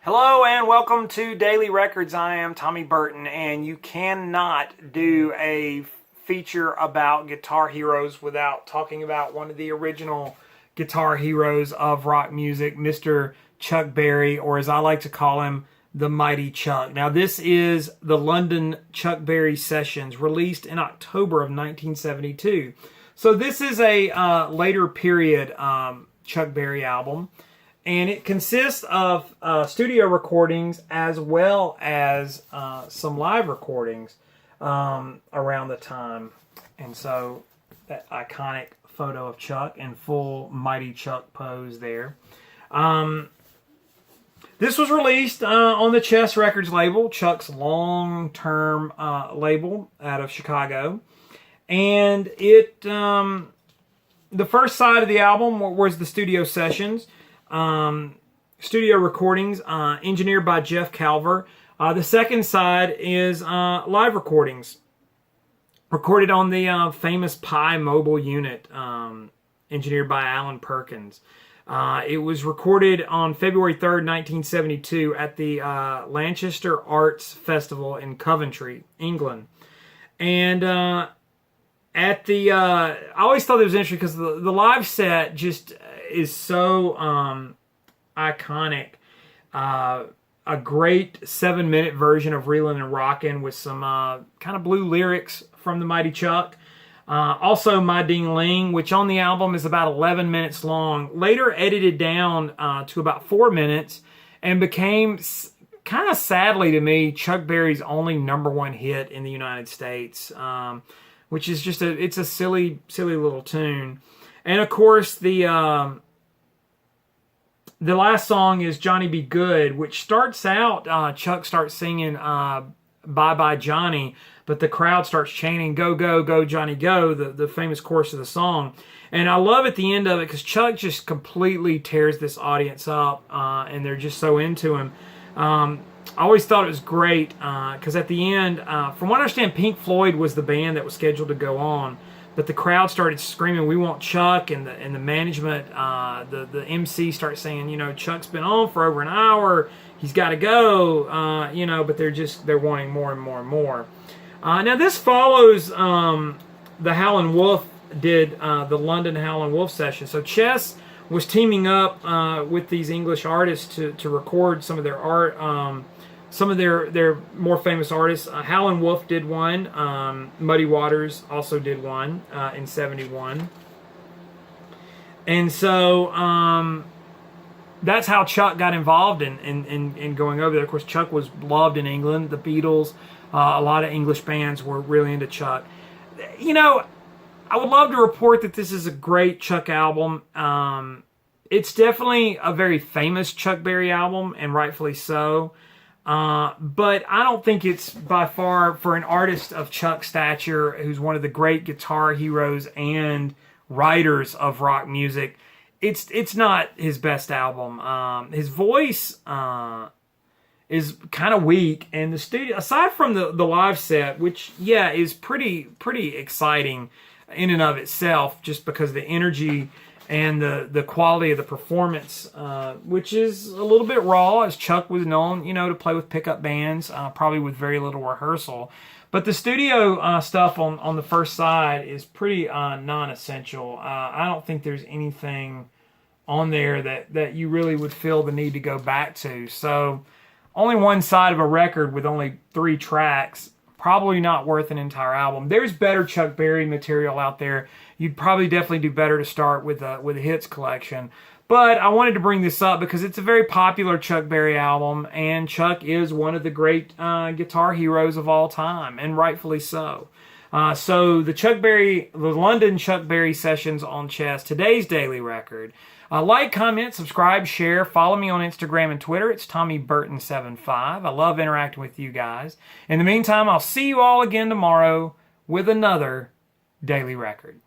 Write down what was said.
Hello and welcome to Daily Records. I am Tommy Burton, and you cannot do a feature about guitar heroes without talking about one of the original guitar heroes of rock music, Mr. Chuck Berry, or as I like to call him, the Mighty Chuck. Now this is the London Chuck Berry Sessions, released in October of 1972. So this is a later period Chuck Berry album. And it consists of studio recordings as well as some live recordings around the time. And so that iconic photo of Chuck in full Mighty Chuck pose there. This was released on the Chess Records label, Chuck's long-term label out of Chicago. And it, the first side of the album was the studio sessions. Studio recordings, engineered by Jeff Calver. The second side is live recordings, recorded on the famous Pi mobile unit, engineered by Alan Perkins. It was recorded on February 3rd, 1972 at the Lanchester Arts Festival in Coventry, England. And at the, I always thought it was interesting because the live set just is so iconic. A great 7-minute version of Reelin' and Rockin' with some kind of blue lyrics from the Mighty Chuck. Also My Ding Ling, which on the album is about 11 minutes long, later edited down to about 4 minutes and became, kind of sadly to me, Chuck Berry's only #1 hit in the United States, which is just it's a silly little tune. And of course, the last song is Johnny Be Good, which starts out, Chuck starts singing Bye Bye Johnny, but the crowd starts chanting Go, Go, Go, Johnny, Go, the famous chorus of the song. And I love at the end of it because Chuck just completely tears this audience up, and they're just so into him. I always thought it was great because at the end, from what I understand, Pink Floyd was the band that was scheduled to go on. But the crowd started screaming, "We want Chuck!" and the management, the MC starts saying, you know, Chuck's been on for over an hour, he's got to go, you know. But they're wanting more and more and more. Now this follows the Howlin' Wolf did the London Howlin' Wolf session. So Chess was teaming up with these English artists to record some of their art. Some of their more famous artists. Howlin' Wolf did one. Muddy Waters also did one in '71. And so that's how Chuck got involved in going over there. Of course, Chuck was loved in England. The Beatles, a lot of English bands were really into Chuck. You know, I would love to report that this is a great Chuck album. It's definitely a very famous Chuck Berry album, and rightfully so. But I don't think it's by far, for an artist of Chuck's stature, who's one of the great guitar heroes and writers of rock music, it's not his best album. His voice is kind of weak, and the studio, aside from the live set, which is pretty exciting in and of itself, just because of the energy and the quality of the performance, which is a little bit raw, as Chuck was known, you know, to play with pickup bands, probably with very little rehearsal. But the studio stuff on the first side is pretty non-essential. I don't think there's anything on there that you really would feel the need to go back to. So only one side of a record with only 3 tracks, probably not worth an entire album. There's better Chuck Berry material out there. You'd probably definitely do better to start with a hits collection. But I wanted to bring this up because it's a very popular Chuck Berry album, and Chuck is one of the great guitar heroes of all time, and rightfully so. So the London Chuck Berry Sessions on Chess, today's Daily Record. Like, comment, subscribe, share, follow me on Instagram and Twitter. It's TommyBurton75. I love interacting with you guys. In the meantime, I'll see you all again tomorrow with another Daily Record.